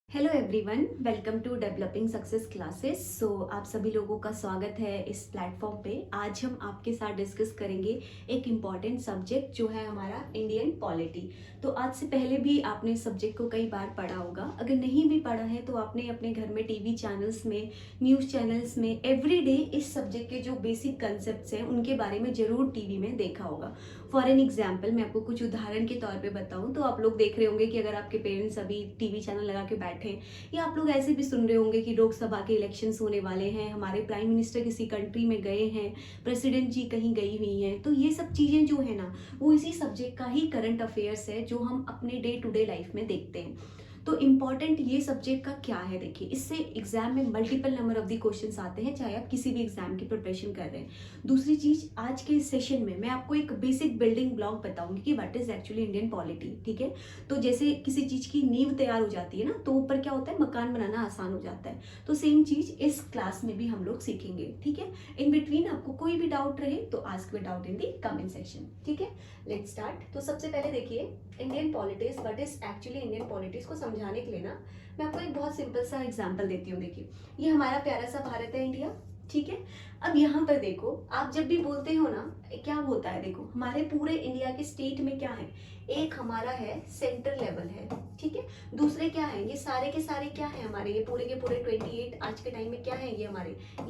Hello everyone, welcome to developing success classes. आप सभी लोगों का स्वागत है इस प्लेटफॉर्म पे। आज हम आपके साथ डिस्कस करेंगे एक इम्पॉर्टेंट सब्जेक्ट जो है हमारा इंडियन पॉलिटी। तो आज से पहले भी आपने इस सब्जेक्ट को कई बार पढ़ा होगा। अगर नहीं भी पढ़ा है तो आपने अपने घर में टीवी चैनल्स में, न्यूज़ चैनल्स में एवरीडे इस सब्जेक्ट के जो बेसिक कंसेप्ट हैं उनके बारे में ज़रूर टीवी में देखा होगा। फॉर एन एग्जाम्पल मैं आपको कुछ उदाहरण के तौर पे बताऊं तो आप लोग देख रहे होंगे कि अगर आपके पेरेंट्स अभी टीवी चैनल लगा के बैठे हैं, या आप लोग ऐसे भी सुन रहे होंगे कि लोकसभा के इलेक्शंस होने वाले हैं, हमारे प्राइम मिनिस्टर किसी कंट्री में गए हैं, प्रेसिडेंट जी कहीं गई हुई हैं। तो ये सब चीज़ें जो है ना, वो इसी सब्जेक्ट का ही करंट अफेयर्स है जो हम अपने डे टू डे लाइफ में देखते हैं। तो इम्पॉर्टेंट ये सब्जेक्ट का क्या है, देखिए इससे एग्जाम में multiple number of the questions आते हैं, चाहे आप किसी भी एग्जाम की प्रिपरेशन कर रहे हैं। दूसरी चीज, आज के इस सेशन में मैं आपको एक बेसिक बिल्डिंग ब्लॉक बताऊंगी कि what is actually Indian polity. ठीक है, तो जैसे किसी चीज की नींव तैयार हो जाती है ना, तो ऊपर क्या होता है, मकान बनाना आसान हो जाता है। तो सेम चीज इस क्लास में भी हम लोग सीखेंगे। ठीक है, इन बिटवीन आपको कोई भी डाउट रहे तो ask your doubt in the comment section. ठीक है, लेट्स स्टार्ट। तो सबसे पहले देखिए Indian politics, what is actually Indian politics को समझाने के लिए ना मैं आपको एक बहुत सिंपल सा एग्जांपल देती हूँ। देखिए ये हमारा प्यारा सा भारत है, इंडिया। ठीक है, अब यहाँ पर देखो, आप जब भी बोलते हो ना, क्या होता है, देखो हमारे पूरे इंडिया के स्टेट में क्या है, एक हमारा है सेंट्रल लेवल है। ठीक है, दूसरे क्या है, ये सारे के सारे क्या है हमारे, ये पूरे के पूरे 28 आज के टाइम में क्या है, ये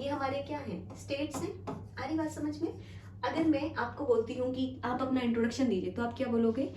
हमारे क्या है, स्टेट्स हैं। आ रही बात समझ में? अगर मैं आपको बोलती हूँ कि आप अपना इंट्रोडक्शन दीजिए, तो आप क्या बोलोगे?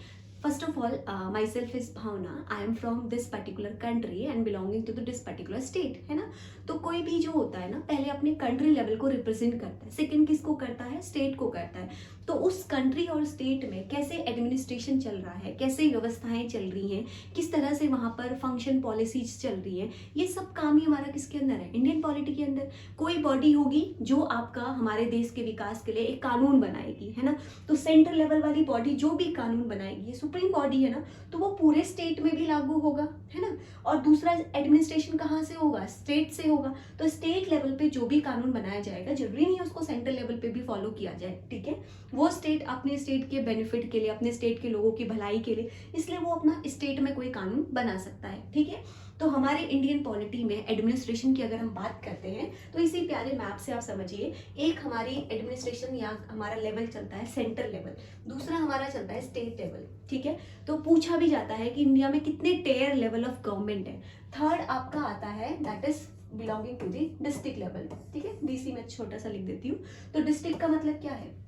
First of all, myself is Bhavna. I am from this particular country and belonging to this particular state, है ना। तो कोई भी जो होता है ना, पहले अपने कंट्री लेवल को रिप्रेजेंट करता है, सेकंड किसको करता है, स्टेट को करता है। तो उस कंट्री और स्टेट में कैसे एडमिनिस्ट्रेशन चल रहा है, कैसे व्यवस्थाएं चल रही हैं, किस तरह से वहाँ पर फंक्शन पॉलिसीज चल रही हैं, ये सब काम ही हमारा किसके अंदर है, इंडियन पॉलिटी के अंदर। कोई बॉडी होगी जो आपका हमारे देश के विकास के लिए एक कानून बनाएगी, है ना। तो सेंट्रल लेवल वाली बॉडी जो भी कानून बनाएगी, ये सुप्रीम बॉडी है ना, तो वो पूरे स्टेट में भी लागू होगा, है ना। और दूसरा एडमिनिस्ट्रेशन कहाँ से होगा, स्टेट से होगा। तो स्टेट लेवल पे जो भी कानून बनाया जाएगा, जरूरी नहीं है उसको सेंट्रल लेवल पे भी फॉलो किया जाए। ठीक है, वो स्टेट अपने स्टेट के बेनिफिट के लिए, अपने स्टेट के लोगों की भलाई के लिए, इसलिए वो अपना स्टेट में कोई कानून बना सकता है। ठीक है, तो हमारे इंडियन पॉलिटी में एडमिनिस्ट्रेशन की अगर हम बात करते हैं तो इसी प्यारे मैप से आप समझिए, एक हमारी एडमिनिस्ट्रेशन या हमारा लेवल चलता है सेंट्रल लेवल, दूसरा हमारा चलता है स्टेट लेवल। ठीक है, तो पूछा भी जाता है कि इंडिया में कितने टेयर लेवल ऑफ गवर्नमेंट है। थर्ड आपका आता है that is belonging to the district level. ठीक है, डीसी में छोटा सा लिख देती हूँ। तो डिस्ट्रिक्ट का मतलब क्या है,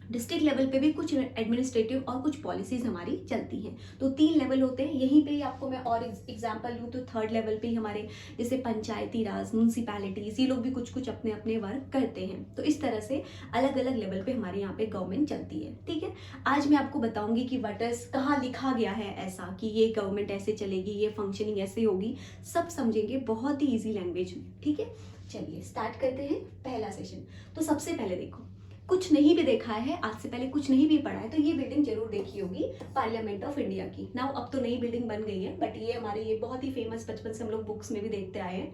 डिस्ट्रिक्ट लेवल पे भी कुछ एडमिनिस्ट्रेटिव और कुछ पॉलिसीज हमारी चलती हैं। तो 3 लेवल होते हैं, यहीं पे ही आपको मैं और एग्जांपल लूँ तो थर्ड लेवल पे ही हमारे जैसे पंचायती राज, म्यूनसिपैलिटीज, ये लोग भी कुछ कुछ अपने अपने वर्क करते हैं। तो इस तरह से अलग अलग लेवल पे हमारे यहाँ पे गवर्नमेंट चलती है। ठीक है, आज मैं आपको बताऊंगी कि व्हाट इज, कहाँ लिखा गया है ऐसा कि ये गवर्नमेंट ऐसे चलेगी, ये फंक्शनिंग ऐसे होगी, सब समझेंगे बहुत ही ईजी लैंग्वेज में। ठीक है, चलिए स्टार्ट करते हैं पहला सेशन। तो सबसे पहले देखो, कुछ नहीं भी देखा है आज से पहले, कुछ नहीं भी पढ़ा है, तो ये बिल्डिंग जरूर देखी होगी, पार्लियामेंट ऑफ इंडिया की। नाउ अब तो नई बिल्डिंग बन गई है, बट ये हमारे ये बहुत ही फेमस, बचपन से हम लोग बुक्स में भी देखते आए हैं।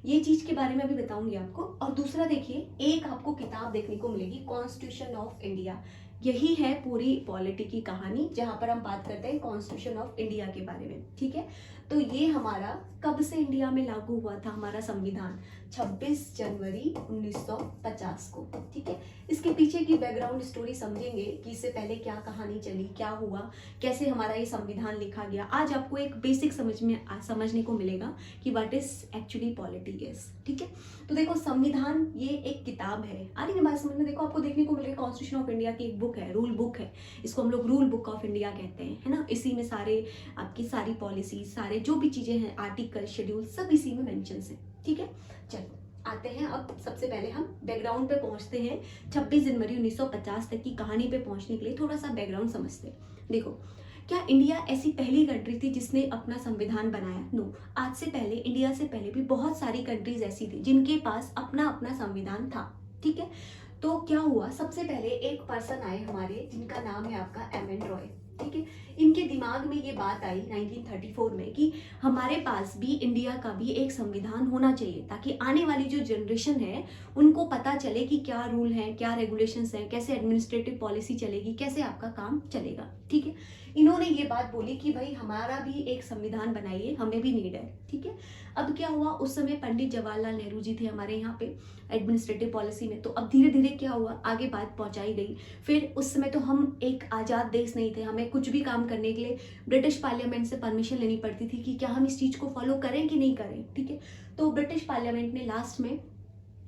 ये चीज के बारे में अभी बताऊंगी आपको। और दूसरा देखिए, एक आपको किताब देखने को मिलेगी, कॉन्स्टिट्यूशन ऑफ इंडिया। यही है पूरी पॉलिटी की कहानी, जहां पर हम बात करते हैं कॉन्स्टिट्यूशन ऑफ इंडिया के बारे में। ठीक है, तो ये हमारा कब से इंडिया में लागू हुआ था, हमारा संविधान 26 जनवरी 1950 को। ठीक है, इसके पीछे की बैकग्राउंड स्टोरी समझेंगे कि इससे पहले क्या कहानी चली, क्या हुआ, कैसे हमारा ये संविधान लिखा गया। आज आपको एक बेसिक समझने को मिलेगा कि what is actually polity is. ठीक है, तो देखो संविधान ये एक किताब है, आ रही बात समझ में। देखो आपको देखने को मिलेगा कॉन्स्टिट्यूशन ऑफ इंडिया की एक बुक है, रूल बुक है, इसको हम लोग रूल बुक ऑफ इंडिया कहते हैं, है ना। इसी में सारे आपकी सारी पॉलिसी, सारे जो भी चीजें हैं, आर्टिकल, शेड्यूल, सब इसी में मेंशन है। ठीक है, चलो आते हैं अब सबसे पहले हम बैकग्राउंड पे पहुंचते हैं। 26 जनवरी 1950 तक की कहानी पे पहुंचने के लिए थोड़ा सा बैकग्राउंड समझते हैं। देखो, क्या इंडिया ऐसी पहली कंट्री थी जिसने अपना संविधान बनाया? नो, आज से पहले, इंडिया से पहले भी बहुत सारी कंट्रीज ऐसी थी जिनके पास अपना अपना संविधान था। ठीक है, तो क्या हुआ, सबसे पहले एक पर्सन आए हमारे जिनका नाम है आपका एम एन रॉय। ठीक है, इनके दिमाग में ये बात आई 1934 में कि हमारे पास भी इंडिया का भी एक संविधान होना चाहिए, ताकि आने वाली जो जनरेशन है उनको पता चले कि क्या रूल है, क्या रेगुलेशंस हैं, कैसे एडमिनिस्ट्रेटिव पॉलिसी चलेगी, कैसे आपका काम चलेगा। ठीक है, इन्होंने ये बात बोली कि भाई हमारा भी एक संविधान बनाइए, हमें भी नीड है। ठीक है। अब क्या हुआ, उस समय पंडित जवाहरलाल नेहरू जी थे हमारे यहाँ पे एडमिनिस्ट्रेटिव पॉलिसी में, तो अब धीरे धीरे क्या हुआ, आगे बात पहुंचाई गई। फिर उस समय तो हम एक आज़ाद देश नहीं थे, हमें कुछ भी काम करने के लिए ब्रिटिश पार्लियामेंट से परमिशन लेनी पड़ती थी कि क्या हम इस चीज़ को फॉलो करें कि नहीं करें, ठीक है। तो ब्रिटिश पार्लियामेंट ने लास्ट में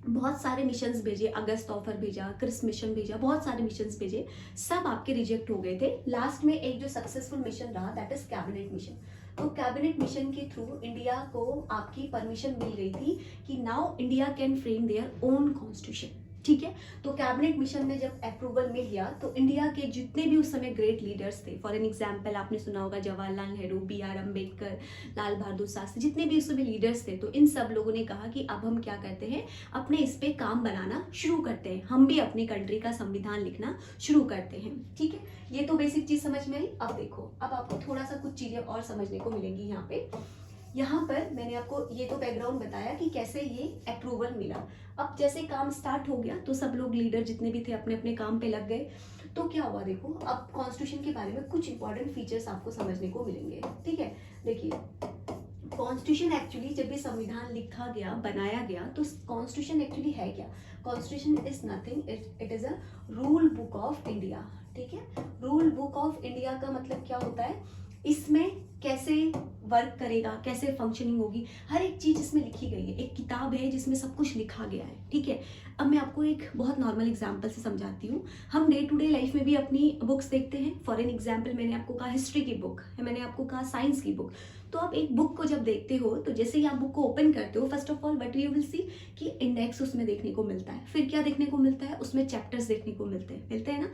बहुत सारे मिशंस भेजे, अगस्त ऑफर भेजा, क्रिस मिशन भेजा, बहुत सारे मिशंस भेजे, सब आपके रिजेक्ट हो गए थे। लास्ट में एक जो सक्सेसफुल मिशन रहा दैट इज कैबिनेट मिशन। तो कैबिनेट मिशन के थ्रू इंडिया को आपकी परमिशन मिल गई थी कि now India can frame their own constitution, ठीक है। तो कैबिनेट मिशन में जब अप्रूवल मिल गया तो इंडिया के जितने भी उस समय ग्रेट लीडर्स थे, फॉर एन एग्जाम्पल आपने सुना होगा जवाहरलाल नेहरू, B.R. अम्बेडकर, लाल बहादुर शास्त्री, जितने भी उस समय लीडर्स थे, तो इन सब लोगों ने कहा कि अब हम क्या करते हैं, अपने इस पे काम बनाना शुरू करते हैं, हम भी अपनी कंट्री का संविधान लिखना शुरू करते हैं, ठीक है। ये तो बेसिक चीज समझ में आई। अब देखो, अब आपको थोड़ा सा कुछ चीजें और समझने को मिलेंगी यहाँ पर मैंने आपको ये तो बैकग्राउंड बताया कि कैसे ये अप्रूवल मिला। अब जैसे काम स्टार्ट हो गया तो सब लोग लीडर जितने भी थे अपने अपने काम पे लग गए। तो क्या हुआ, देखो अब कॉन्स्टिट्यूशन के बारे में कुछ इंपॉर्टेंट फीचर्स आपको समझने को मिलेंगे, ठीक है। देखिए, कॉन्स्टिट्यूशन एक्चुअली जब भी संविधान लिखा गया, बनाया गया, तो कॉन्स्टिट्यूशन एक्चुअली है क्या, constitution is nothing, it is a rule book of India, ठीक है। रूल बुक ऑफ इंडिया का मतलब क्या होता है, इसमें कैसे वर्क करेगा, कैसे फंक्शनिंग होगी, हर एक चीज इसमें लिखी गई है। एक किताब है जिसमें सब कुछ लिखा गया है, ठीक है। अब मैं आपको एक बहुत नॉर्मल एग्जांपल से समझाती हूँ। हम डे टू डे लाइफ में भी अपनी बुक्स देखते हैं। फॉर एन एग्जांपल मैंने आपको कहा हिस्ट्री की बुक है, मैंने आपको कहा साइंस की बुक। तो आप एक बुक को जब देखते हो तो जैसे ही आप बुक को ओपन करते हो, first of all what you will see कि इंडेक्स उसमें देखने को मिलता है। फिर क्या देखने को मिलता है, उसमें चैप्टर्स देखने को मिलते हैं ना।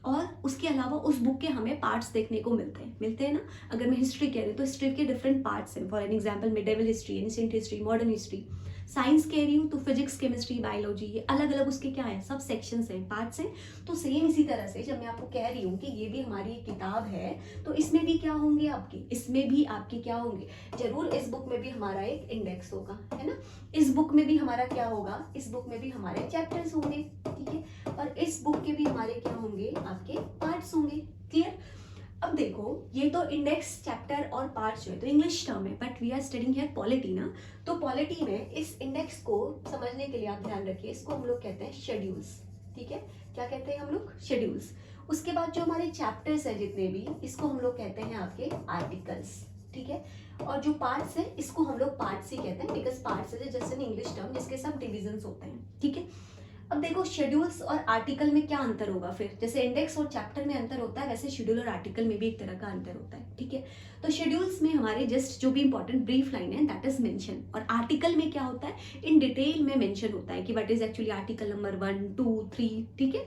और उसके अलावा उस बुक के हमें पार्ट्स देखने को मिलते हैं ना। अगर मैं हिस्ट्री कह रही हूँ तो हिस्ट्री के डिफरेंट पार्ट्स हैं, for an example medieval history, ancient history, modern history. Science कह रही हूँ तो फिजिक्स, केमिस्ट्री, बायोलॉजी, ये अलग अलग उसके क्या है, सब सेक्शंस हैं, पार्ट्स हैं। तो सेम इसी तरह से जब मैं आपको कह रही हूँ कि ये भी हमारी किताब है, तो इसमें भी क्या होंगे आपके, इसमें भी आपके क्या होंगे, जरूर इस बुक में भी हमारा एक इंडेक्स होगा, है ना। इस बुक में भी हमारा क्या होगा, इस बुक में भी हमारे चैप्टर्स होंगे, ठीक है। और इस बुक के भी हमारे क्या होंगे, आपके पार्ट्स होंगे, क्लियर। अब देखो, ये तो इंडेक्स, चैप्टर और पार्ट्स जो है तो इंग्लिश टर्म है, but we are studying here polity ना। तो पॉलिटी में इस इंडेक्स को समझने के लिए आप ध्यान रखिए, इसको हम लोग कहते हैं शेड्यूल्स, ठीक है। क्या कहते हैं हम लोग, शेड्यूल्स। उसके बाद जो हमारे चैप्टर्स है जितने भी, इसको हम लोग कहते हैं आपके आर्टिकल्स, ठीक है। और जो पार्ट्स है इसको हम लोग पार्ट्स ही कहते हैं, because parts is just an English term जिसके सब डिविजन्स होते हैं, ठीक है। अब देखो, शेड्यूल्स और आर्टिकल में क्या अंतर होगा, फिर जैसे इंडेक्स और चैप्टर में अंतर होता है, वैसे शेड्यूल और आर्टिकल में भी एक तरह का अंतर होता है, ठीक है। तो शेड्यूल्स में हमारे जस्ट जो भी इंपॉर्टेंट ब्रीफ लाइन है दैट इज मेंशन, और आर्टिकल में क्या होता है, इन डिटेल में मेंशन होता है कि what is actually article number 1, 2, 3, ठीक है।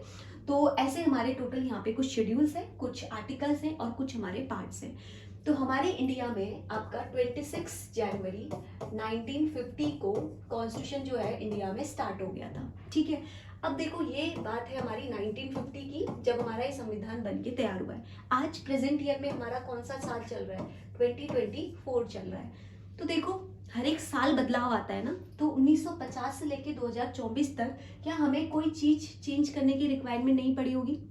तो ऐसे हमारे टोटल यहाँ पे कुछ शेड्यूल्स हैं, कुछ आर्टिकल्स हैं और कुछ हमारे पार्ट्स हैं। तो हमारे इंडिया में आपका 26 जनवरी 1950 को कॉन्स्टिट्यूशन जो है इंडिया में स्टार्ट हो गया था, ठीक है। अब देखो, ये बात है हमारी 1950 की, जब हमारा ये संविधान बन के तैयार हुआ है। आज प्रेजेंट ईयर में हमारा कौन सा साल चल रहा है, 2024 चल रहा है। तो देखो, हर एक साल बदलाव आता है ना। तो 1950 से लेके 2024 तक क्या हमें कोई चीज चेंज करने की रिक्वायरमेंट नहीं पड़ी होगी,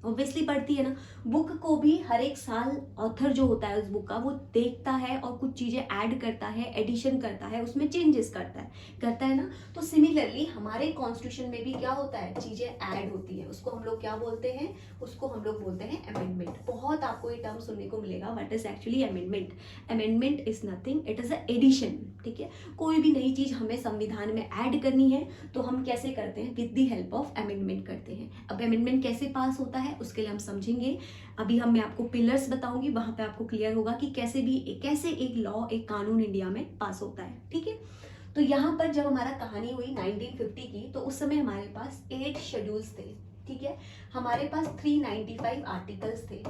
ऑब्वियसली पड़ती है ना। बुक को भी हर एक साल ऑथर जो होता है उस बुक का, वो देखता है और कुछ चीजें ऐड करता है, एडिशन करता है, उसमें चेंजेस करता है ना। तो सिमिलरली हमारे कॉन्स्टिट्यूशन में भी क्या होता है, चीजें ऐड होती है, उसको हम लोग क्या बोलते हैं, उसको हम लोग बोलते हैं अमेंडमेंट। बहुत आपको ये टर्म सुनने को मिलेगा, what is actually amendment. Amendment is nothing, it is a addition, ठीक है। कोई भी नई चीज हमें संविधान में ऐड करनी है तो हम कैसे करते हैं, with the help of amendment करते हैं। अब अमेंडमेंट कैसे पास होता है उसके लिए हम समझेंगे। अभी मैं आपको पिलर्स बताऊंगी, वहां पे आपको क्लियर होगा कि कैसे एक लॉ, एक कानून इंडिया में पास होता है, ठीक है। तो यहाँ पर जब हमारा कहानी हुई 1950 की, तो उस समय हमारे पास 8 शेड्यूल्स थे, ठीक है। हमारे पास 395 आर्टिकल्स थे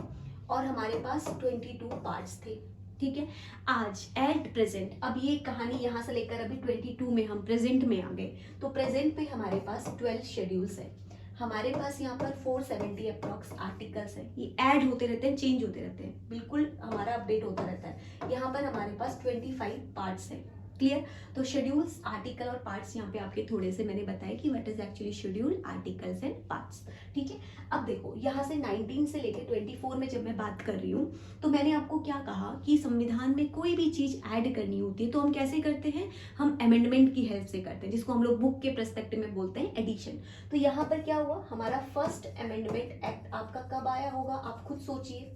और हमारे पास 22 पार्ट्स थे, ठीक है। आज एट प्रेजेंट, अब ये कहानी यहाँ से लेकर अभी 22 में हम प्रेजेंट में आ गए, तो प्रेजेंट पे हमारे पास 12 शेड्यूल्स है। हमारे पास यहाँ पर 470 अप्रॉक्स आर्टिकल्स है, ये ऐड होते रहते हैं, चेंज होते रहते हैं, बिल्कुल हमारा अपडेट होता रहता है। यहाँ पर हमारे पास 25 पार्ट्स है, क्लियर। तो शेड्यूल्स, आर्टिकल और पार्ट्स यहाँ पे आपके थोड़े से मैंने बताया कि what is actually schedule, articles and parts. ठीक है, अब देखो यहाँ से 19 से लेके 24 में जब मैं बात कर रही हूँ तो मैंने आपको क्या कहा कि संविधान में कोई भी चीज ऐड करनी होती है तो हम कैसे करते हैं, हम अमेंडमेंट की हेल्प से करते हैं, जिसको हम लोग बुक के पर्सपेक्टिव में बोलते हैं एडिशन। तो यहाँ पर क्या हुआ, हमारा फर्स्ट अमेंडमेंट एक्ट आपका कब आया होगा, आप खुद सोचिए।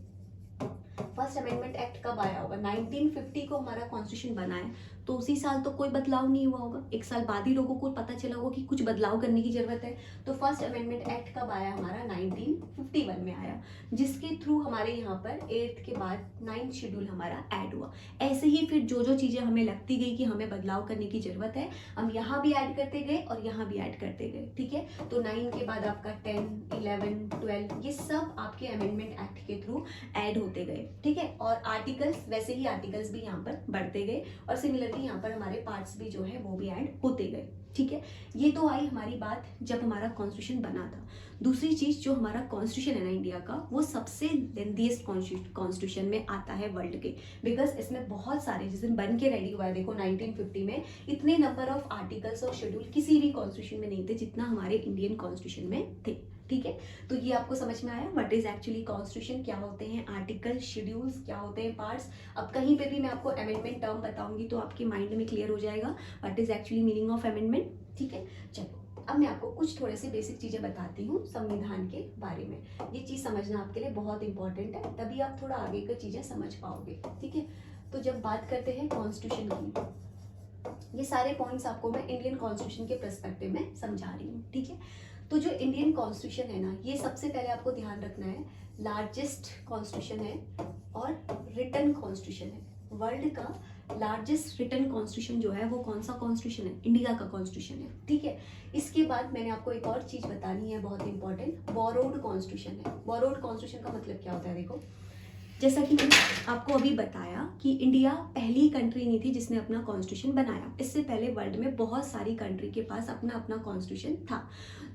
फर्स्ट अमेंडमेंट एक्ट कब आया होगा, 1950 को हमारा कॉन्स्टिट्यूशन बना है, तो उसी साल तो कोई बदलाव नहीं हुआ होगा, एक साल बाद ही लोगों को पता चला होगा कि कुछ बदलाव करने की जरूरत है। तो फर्स्ट अमेंडमेंट एक्ट कब आया हमारा, 1951 में आया, जिसके थ्रू हमारे यहाँ पर 8th के बाद 9th शेड्यूल हमारा ऐड हुआ। ऐसे ही फिर जो जो चीजें हमें लगती गई कि हमें बदलाव करने की जरूरत है, हम यहाँ भी ऐड करते गए और यहाँ भी ऐड करते गए। ठीक है, तो 9 के बाद आपका 10, 11, 12 ये सब आपके अमेंडमेंट एक्ट के थ्रू ऐड होते गए। ठीक है, और आर्टिकल्स, वैसे ही आर्टिकल्स भी यहाँ पर बढ़ते गए और सिमिलरली यहाँ पर हमारे पार्ट्स भी जो है वो भी ऐड होते गए। ठीक है, ये तो आई हमारी बात जब हमारा कॉन्स्टिट्यूशन बना था। दूसरी चीज, जो हमारा कॉन्स्टिट्यूशन है ना इंडिया का, वो सबसे लेंथीएस्ट कॉन्स्टिट्यूशन में आता है वर्ल्ड के, बिकॉज इसमें बहुत सारे, जिस दिन बन के रेडी हुआ है, देखो 1950 में इतने नंबर ऑफ आर्टिकल्स और शेड्यूल किसी भी कॉन्स्टिट्यूशन में नहीं थे जितना हमारे इंडियन कॉन्स्टिट्यूशन में थे। ठीक है, तो ये आपको समझ में आया व्हाट इज एक्चुअली कॉन्स्टिट्यूशन, क्या होते हैं आर्टिकल, शेड्यूल्स, क्या होते हैं पार्ट्स। अब कहीं पे भी मैं आपको अमेंडमेंट टर्म बताऊंगी तो आपके माइंड में क्लियर हो जाएगा what is actually meaning of amendment. ठीक है, चलो अब मैं आपको कुछ थोड़े से बेसिक चीजें बताती हूँ संविधान के बारे में। ये चीज समझना आपके लिए बहुत इंपॉर्टेंट है, तभी आप थोड़ा आगे की चीजें समझ पाओगे। ठीक है, तो जब बात करते हैं कॉन्स्टिट्यूशन की, ये सारे पॉइंट्स आपको मैं इंडियन कॉन्स्टिट्यूशन के पर्सपेक्टिव में समझा रही हूँ। ठीक है, तो जो इंडियन कॉन्स्टिट्यूशन है ना, ये सबसे पहले आपको ध्यान रखना है लार्जेस्ट कॉन्स्टिट्यूशन है और रिटन कॉन्स्टिट्यूशन है। वर्ल्ड का लार्जेस्ट रिटन कॉन्स्टिट्यूशन जो है वो कौन सा कॉन्स्टिट्यूशन है, इंडिया का कॉन्स्टिट्यूशन है। ठीक है, इसके बाद मैंने आपको एक और चीज बतानी है बहुत इंपॉर्टेंट, बोरोड कॉन्स्टिट्यूशन है। बोरोड कॉन्स्टिट्यूशन का मतलब क्या होता है, देखो जैसा कि मैंने आपको अभी बताया कि इंडिया पहली कंट्री नहीं थी जिसने अपना कॉन्स्टिट्यूशन बनाया, इससे पहले वर्ल्ड में बहुत सारी कंट्री के पास अपना अपना कॉन्स्टिट्यूशन था।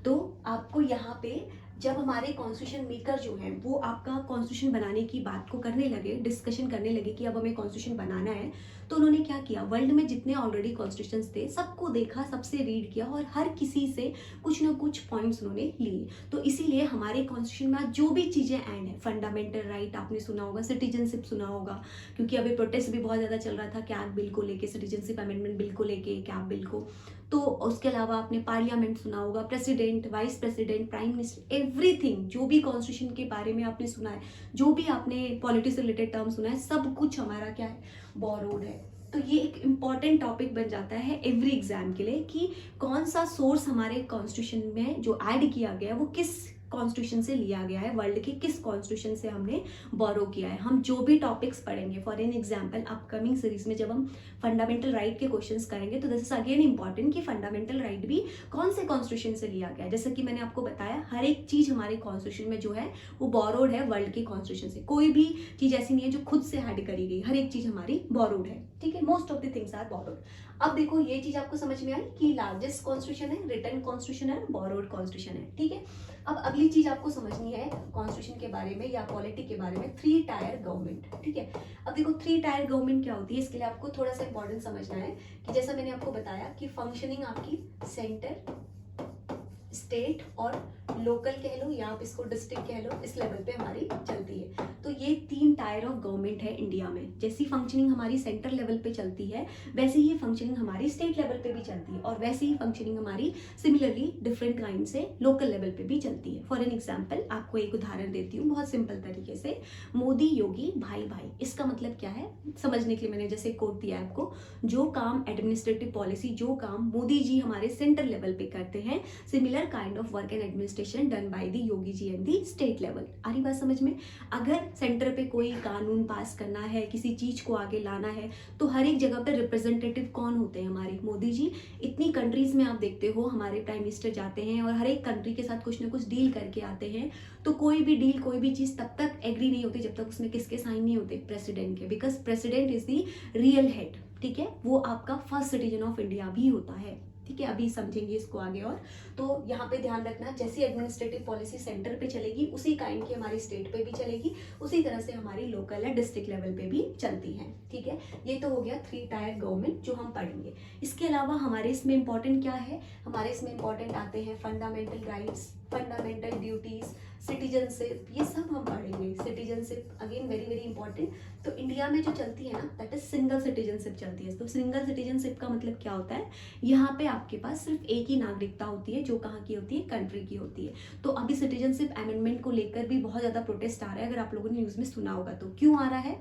तो आपको यहाँ पे जब हमारे कॉन्स्टिट्यूशन मेकर जो है वो आपका कॉन्स्टिट्यूशन बनाने की बात को करने लगे, डिस्कशन करने लगे कि अब हमें कॉन्स्टिट्यूशन बनाना है, तो उन्होंने क्या किया, वर्ल्ड में जितने ऑलरेडी कॉन्स्टिट्यूशंस थे सबको देखा, सबसे रीड किया और हर किसी से कुछ ना कुछ पॉइंट्स उन्होंने लिए। तो इसीलिए हमारे कॉन्स्टिट्यूशन में जो भी चीज़ें ऐड है, फंडामेंटल राइट आपने सुना होगा, सिटीजनशिप सुना होगा, क्योंकि अभी प्रोटेस्ट भी बहुत ज़्यादा चल रहा था कैग बिल को लेके, सिटीजनशिप अमेंडमेंट बिल को लेके, कैग बिल को। तो उसके अलावा आपने पार्लियामेंट सुना होगा, president, vice president, prime minister, everything जो भी कॉन्स्टिट्यूशन के बारे में आपने सुना है, जो भी आपने पॉलिटिक्स से रिलेटेड टर्म सुना है, सब कुछ हमारा क्या है, बोरोड है। तो ये एक इम्पॉर्टेंट टॉपिक बन जाता है एवरी एग्जाम के लिए कि कौन सा सोर्स हमारे कॉन्स्टिट्यूशन में जो ऐड किया गया है वो किस कॉन्स्टिट्यूशन से लिया गया है, वर्ल्ड के किस कॉन्स्टिट्यूशन से हमने बोरो किया है। हम जो भी टॉपिक्स पढ़ेंगे, for an example upcoming series में जब हम फंडामेंटल राइट के क्वेश्चंस करेंगे तो दिस इज अगेन इंपॉर्टेंट कि फंडामेंटल राइट भी कौन से कॉन्स्टिट्यूशन से लिया गया है। जैसे कि मैंने आपको बताया हर एक चीज हमारे कॉन्स्टिट्यूशन में जो है वो बोरोड है वर्ल्ड के कॉन्स्टिट्यूशन से, कोई भी चीज ऐसी नहीं है जो खुद से ऐड करी गई, हर एक चीज हमारी बोरोड है। ठीक है, most of the things are borrowed. अब देखो ये चीज आपको समझ में आई कि लार्जेस्ट कॉन्स्टिट्यूशन है, रिटन कॉन्स्टिट्यूशन है, बोरोड कॉन्स्टिट्यूशन है। ठीक है, अब अगली चीज आपको समझनी है कॉन्स्टिट्यूशन के बारे में या पॉलिटी के बारे में, 3 टायर गवर्नमेंट। ठीक है, अब देखो 3 टायर गवर्नमेंट क्या होती है, इसके लिए आपको थोड़ा सा इंपॉर्टेंट समझना है कि जैसा मैंने आपको बताया कि फंक्शनिंग आपकी सेंटर, स्टेट और लोकल कह लो या आप इसको डिस्ट्रिक्ट कह लो, इस लेवल पे हमारी चलती है। तो ये 3 टायर ऑफ गवर्नमेंट है इंडिया में। जैसी फंक्शनिंग हमारी सेंटर लेवल पे चलती है वैसे ही फंक्शनिंग हमारी स्टेट लेवल पे भी चलती है और वैसे ही फंक्शनिंग हमारी सिमिलरली डिफरेंट काइंड से लोकल लेवल पे भी चलती है। फॉर एन एग्जाम्पल आपको एक उदाहरण देती हूँ बहुत सिंपल तरीके से, मोदी योगी भाई भाई, इसका मतलब क्या है समझने के लिए मैंने जैसे कोट दिया आपको, जो काम एडमिनिस्ट्रेटिव पॉलिसी, जो काम मोदी जी हमारे सेंटर लेवल पे करते हैं, similar kind of work and administration done by the Yogi ji and the state level. आ रही बात समझ में? अगर सेंटर पे कोई कानून पास करना है, किसी चीज को आगे लाना है, तो हर एक जगह पे रिप्रेजेंटेटिव कौन होते हैं हमारे, मोदी जी। इतनी कंट्रीज में आप देखते हो हमारे प्राइम मिनिस्टर जाते हैं और हर एक कंट्री के साथ कुछ ना कुछ डील करके आते हैं। तो कोई भी डील, कोई भी चीज तब तक एग्री नहीं होती जब तक उसमें किसके साइन नहीं होते, प्रेसिडेंट के, because president is the real head. ठीक है, वो आपका फर्स्ट सिटीजन ऑफ इंडिया भी होता है। ठीक है, अभी समझेंगे इसको आगे। और तो यहाँ पे ध्यान रखना, जैसी एडमिनिस्ट्रेटिव पॉलिसी सेंटर पे चलेगी उसी काइंड की हमारी स्टेट पे भी चलेगी, उसी तरह से हमारी लोकल या डिस्ट्रिक्ट लेवल पे भी चलती है। ठीक है, ये तो हो गया 3 टायर गवर्नमेंट जो हम पढ़ेंगे। इसके अलावा हमारे इसमें इंपॉर्टेंट क्या है, हमारे इसमें इंपॉर्टेंट आते हैं fundamental rights, fundamental duties, citizenship, ये सब हम पढ़ेंगे। Citizenship again very very important. तो इंडिया में जो चलती है ना, दैट इज सिंगल सिटीजनशिप चलती है। तो सिंगल सिटीजनशिप का मतलब क्या होता है, यहाँ पे आपके पास सिर्फ एक ही नागरिकता होती है, जो कहाँ की होती है, कंट्री की होती है। तो अभी सिटीजनशिप अमेंडमेंट को लेकर भी बहुत ज्यादा प्रोटेस्ट आ रहा है, अगर आप लोगों ने न्यूज में सुना होगा तो। क्यों आ रहा है,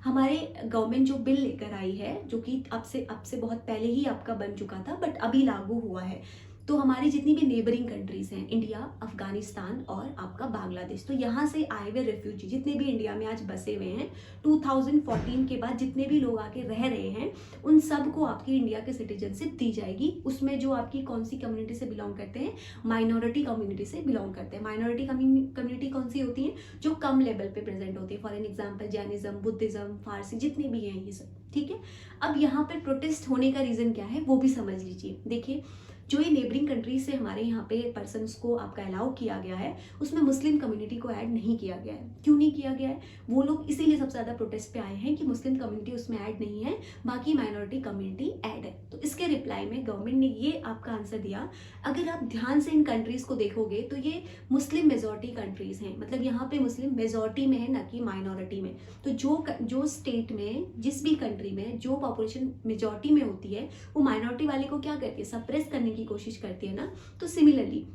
हमारे गवर्नमेंट जो बिल लेकर आई है, जो कि अब से बहुत पहले ही आपका बन चुका था बट अभी लागू हुआ है। तो हमारी जितनी भी नेबरिंग कंट्रीज हैं, इंडिया, अफगानिस्तान और आपका बांग्लादेश, तो यहाँ से आए हुए रेफ्यूजी जितने भी इंडिया में आज बसे हुए हैं, 2014 के बाद जितने भी लोग आके रह रहे हैं, उन सबको आपकी इंडिया की सिटीजनशिप दी जाएगी। उसमें जो आपकी कौन सी कम्युनिटी से बिलोंग करते हैं, माइनॉरिटी कम्युनिटी से बिलोंग करते हैं। माइनॉरिटी कम्युनिटी कौन सी होती है, जो कम लेवल पे प्रेजेंट होती है। For an example Jainism, Buddhism, Farsi, जितने भी हैं ये सब। ठीक है, अब यहाँ पे प्रोटेस्ट होने का रीजन क्या है वो भी समझ लीजिए। देखिए, जो ये नेबरिंग कंट्रीज से हमारे यहाँ पे पर्सन्स को आपका अलाउ किया गया है, उसमें मुस्लिम कम्युनिटी को ऐड नहीं किया गया है। क्यों नहीं किया गया है, वो लोग इसीलिए सबसे ज़्यादा प्रोटेस्ट पे आए हैं कि मुस्लिम कम्युनिटी उसमें ऐड नहीं है, बाकी माइनॉरिटी कम्युनिटी ऐड है। तो इसके रिप्लाई में गवर्नमेंट ने ये आपका आंसर दिया। अगर आप ध्यान से इन कंट्रीज को देखोगे तो ये मुस्लिम मेजॉरिटी कंट्रीज हैं, मतलब यहाँ पे मुस्लिम मेजॉरिटी में है, ना कि माइनॉरिटी में। तो जो स्टेट में, जिस भी कंट्री में जो पॉपुलेशन मेजॉरिटी में होती है, वो माइनॉरिटी वाले को क्या करती है, सप्रेस करने की कोशिश करती है ना। तो सिमिलरली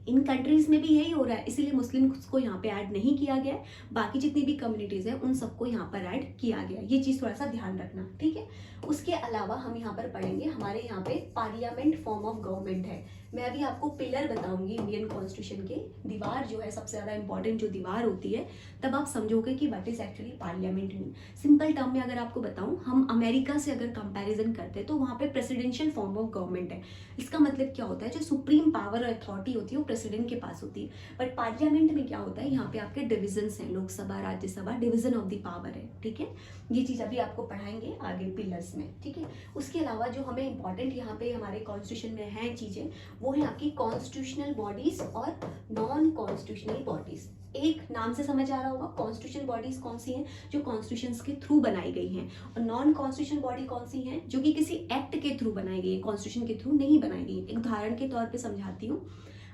इन कंट्रीज में भी यही हो रहा है, इसीलिए मुस्लिम्स को यहाँ पे ऐड नहीं किया गया है, बाकी जितनी भी कम्युनिटीज हैं उन सबको यहाँ पर ऐड किया गया। ये चीज थोड़ा सा ध्यान रखना, ठीक है। उसके अलावा हम यहाँ पर पढ़ेंगे, हमारे यहाँ पे पार्लियामेंट फॉर्म ऑफ गवर्नमेंट है। मैं अभी आपको पिलर बताऊंगी इंडियन कॉन्स्टिट्यूशन के, दीवार जो है सबसे ज्यादा इंपॉर्टेंट जो दीवार होती है, तब आप समझोगे कि what is actually parliament mean. Simple term में अगर आपको बताऊं, हम अमेरिका से अगर कंपैरिजन करते हैं तो वहाँ पे प्रेसिडेंशियल फॉर्म ऑफ गवर्नमेंट है। इसका मतलब क्या होता है, जो सुप्रीम पावर और अथॉरिटी होती है वो प्रेसिडेंट के पास होती है। बट पार्लियामेंट में क्या होता है, यहाँ पे आपके डिविजन्स हैं, Lok Sabha, Rajya Sabha, division of the power है। ठीक है, ये चीज अभी आपको पढ़ाएंगे आगे पिलर्स में। ठीक है, उसके अलावा जो हमें इंपॉर्टेंट यहाँ पे हमारे कॉन्स्टिट्यूशन में है चीजें, वो है आपकी कॉन्स्टिट्यूशनल बॉडीज और नॉन कॉन्स्टिट्यूशनल बॉडीज। एक नाम से समझ आ रहा होगा, कॉन्स्टिट्यूशनल बॉडीज कौन सी हैं, जो कॉन्स्टिट्यूशंस के थ्रू बनाई गई हैं, और नॉन कॉन्स्टिट्यूशनल बॉडी कौन सी हैं, जो कि किसी एक्ट के थ्रू बनाई गई है, कॉन्स्टिट्यूशन के थ्रू नहीं बनाई गई है। एक उदाहरण के तौर पे समझाती हूँ,